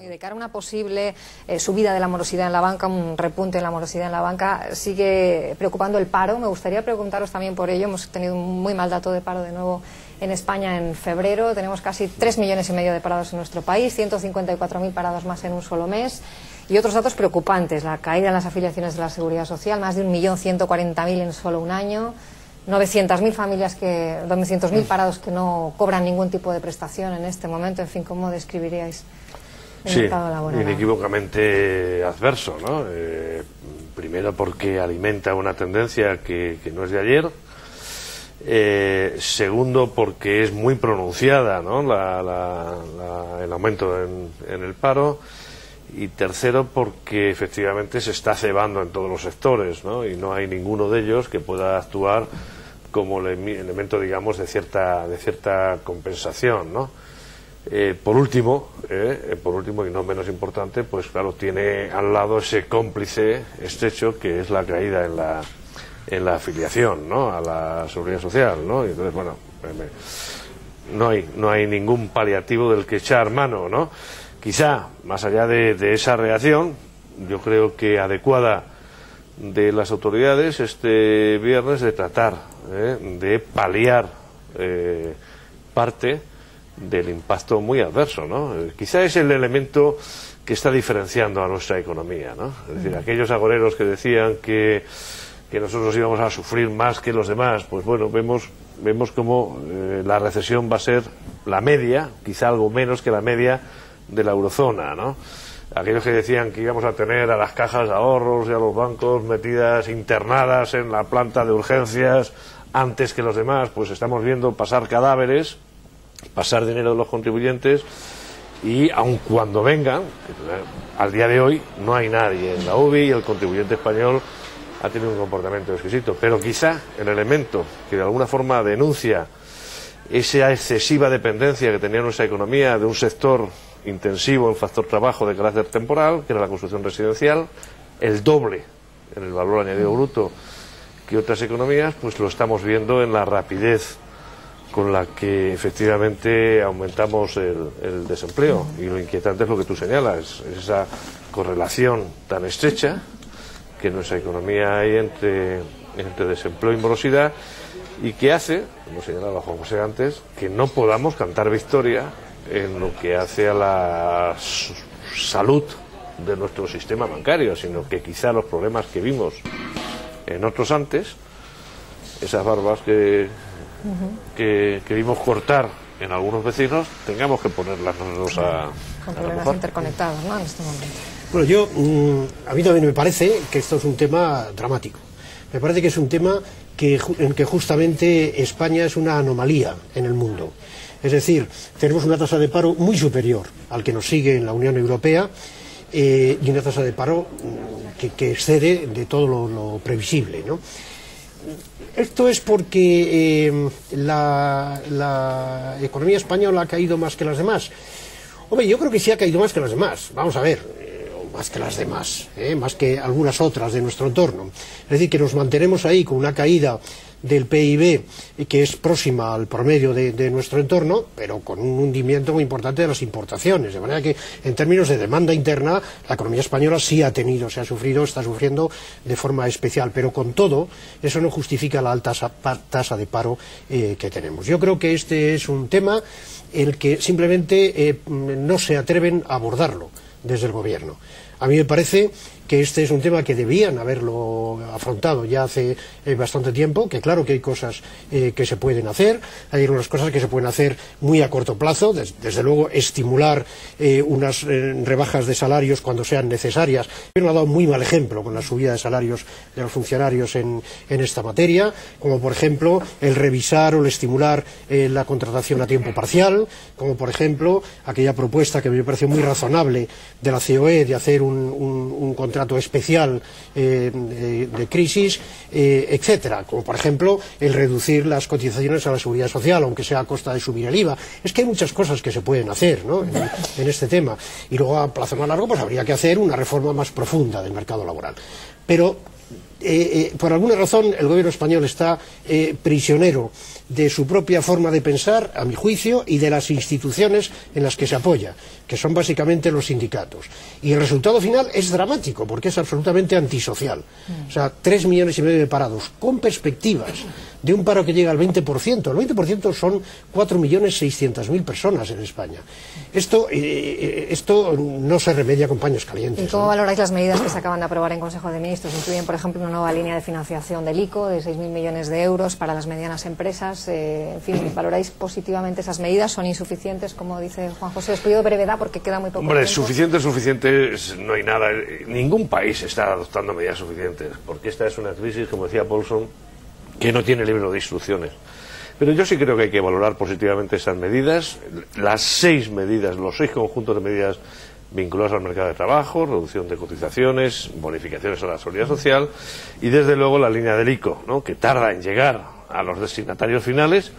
Y de cara a una posible subida de la morosidad en la banca, un repunte en la morosidad en la banca, sigue preocupando el paro. Me gustaría preguntaros también por ello. Hemos tenido un muy mal dato de paro de nuevo en España en febrero. Tenemos casi 3,5 millones de parados en nuestro país, 154.000 parados más en un solo mes. Y otros datos preocupantes: la caída en las afiliaciones de la Seguridad Social, más de 1.140.000 en solo un año. 900.000 familias, 900.000 parados que no cobran ningún tipo de prestación en este momento. En fin, ¿cómo describiríais el mercado laboral? Inequívocamente adverso, ¿no? Primero porque alimenta una tendencia que no es de ayer. Segundo porque es muy pronunciada, ¿no? El aumento en el paro. Y tercero porque efectivamente se está cebando en todos los sectores, ¿no? Y no hay ninguno de ellos que pueda actuar como elemento, digamos, de cierta compensación, ¿no? Por último, y no menos importante, pues claro, tiene al lado ese cómplice estrecho que es la caída en la afiliación, ¿no? A la Seguridad Social, ¿no? Y entonces, bueno, no hay ningún paliativo del que echar mano, ¿no? Quizá, más allá de esa reacción, yo creo que adecuada de las autoridades este viernes, de tratar de paliar parte del impacto muy adverso, ¿no? Quizá es el elemento que está diferenciando a nuestra economía, ¿no? Es decir, aquellos agoreros que decían que nosotros íbamos a sufrir más que los demás, pues bueno, vemos como la recesión va a ser la media, quizá algo menos que la media de la eurozona, ¿no? Aquellos que decían que íbamos a tener a las cajas de ahorros y a los bancos metidas, internadas en la planta de urgencias antes que los demás, pues estamos viendo pasar cadáveres, pasar dinero de los contribuyentes, y aun cuando vengan, al día de hoy no hay nadie en la UBI y el contribuyente español ha tenido un comportamiento exquisito, pero quizá el elemento que de alguna forma denuncia esa excesiva dependencia que tenía nuestra economía de un sector intensivo en factor trabajo de carácter temporal, que era la construcción residencial, el doble en el valor añadido bruto que otras economías, pues lo estamos viendo en la rapidez con la que efectivamente aumentamos el desempleo. Y lo inquietante es lo que tú señalas, es esa correlación tan estrecha que en nuestra economía hay entre desempleo y morosidad, y que hace, como señalaba Juan José antes, que no podamos cantar victoria en lo que hace a la salud de nuestro sistema bancario, sino que quizá los problemas que vimos en otros antes, esas barbas que vimos cortar en algunos vecinos, tengamos que ponerlas nosotros con problemas interconectados, ¿no?, en este momento. Bueno, a mí también me parece que esto es un tema dramático. Me parece que es un tema en que justamente España es una anomalía en el mundo. Es decir, tenemos una tasa de paro muy superior al que nos sigue en la Unión Europea, y una tasa de paro que excede de todo lo previsible, ¿no? Esto es porque la economía española ha caído más que las demás. Hombre, yo creo que sí ha caído más que las demás. Vamos a ver, más que las demás, más que algunas otras de nuestro entorno. Es decir, que nos mantenemos ahí con una caída del PIB que es próxima al promedio de nuestro entorno, pero con un hundimiento muy importante de las importaciones, de manera que en términos de demanda interna la economía española sí ha tenido, está sufriendo de forma especial, pero con todo eso no justifica la alta tasa de paro que tenemos. Yo creo que este es un tema en el que simplemente no se atreven a abordarlo desde el gobierno. A mí me parece que este es un tema que debían haberlo afrontado ya hace bastante tiempo, que claro que hay cosas que se pueden hacer, hay unas cosas que se pueden hacer muy a corto plazo, desde luego estimular unas rebajas de salarios cuando sean necesarias. Pero ha dado muy mal ejemplo con la subida de salarios de los funcionarios en esta materia, como por ejemplo el revisar o el estimular la contratación a tiempo parcial, como por ejemplo aquella propuesta que me pareció muy razonable de la COE de hacer un contrato especial de crisis, etcétera, como por ejemplo el reducir las cotizaciones a la Seguridad Social, aunque sea a costa de subir el IVA. Es que hay muchas cosas que se pueden hacer, ¿no?, en este tema, y luego a plazo más largo pues habría que hacer una reforma más profunda del mercado laboral. Pero por alguna razón el gobierno español está prisionero de su propia forma de pensar, a mi juicio, y de las instituciones en las que se apoya, que son básicamente los sindicatos. Y el resultado final es dramático, porque es absolutamente antisocial. O sea, 3,5 millones de parados, con perspectivas de un paro que llega al 20%. El 20% son 4.600.000 personas en España. Esto no se remedia con paños calientes. ¿Y cómo valoráis las medidas que se acaban de aprobar en Consejo de Ministros? Incluyen, por ejemplo, una nueva línea de financiación del ICO de 6.000 millones de euros para las medianas empresas. En fin, ¿valoráis positivamente esas medidas? ¿Son insuficientes, como dice Juan José? Os pido brevedad porque queda muy poco Hombre, tiempo. suficiente, no hay nada. Ningún país está adoptando medidas suficientes, porque esta es una crisis, como decía Paulson, que no tiene libro de instrucciones. Pero yo sí creo que hay que valorar positivamente esas medidas, las 6 medidas, los 6 conjuntos de medidas vinculados al mercado de trabajo, reducción de cotizaciones, bonificaciones a la seguridad social y desde luego la línea del ICO, ¿no?, que tarda en llegar a los destinatarios finales,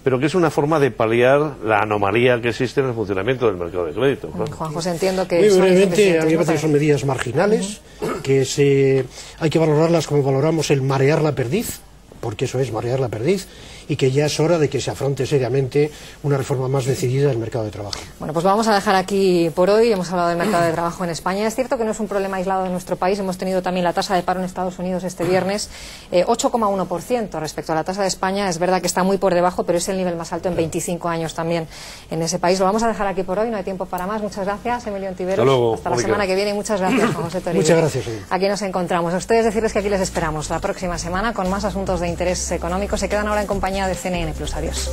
pero que es una forma de paliar la anomalía que existe en el funcionamiento del mercado de crédito. Claro. Juan José, entiendo que muy son brevemente, a mí me parece que ¿no? son medidas marginales, que hay que valorarlas como valoramos el marear la perdiz, porque eso es marear la perdiz, y que ya es hora de que se afronte seriamente una reforma más decidida del mercado de trabajo. Bueno, pues vamos a dejar aquí por hoy. Hemos hablado del mercado de trabajo en España. Es cierto que no es un problema aislado de nuestro país. Hemos tenido también la tasa de paro en Estados Unidos este viernes, 8,1% respecto a la tasa de España. Es verdad que está muy por debajo, pero es el nivel más alto en 25 años también en ese país. Lo vamos a dejar aquí por hoy. No hay tiempo para más. Muchas gracias, Emilio Ontiveros. Hasta luego, Hasta la semana que viene. Y muchas gracias, Juan José Toribio. Muchas gracias. Aquí nos encontramos. A ustedes decirles que aquí les esperamos la próxima semana con más asuntos de interés económico. Se quedan ahora en compañía de CNN Plus. Adiós.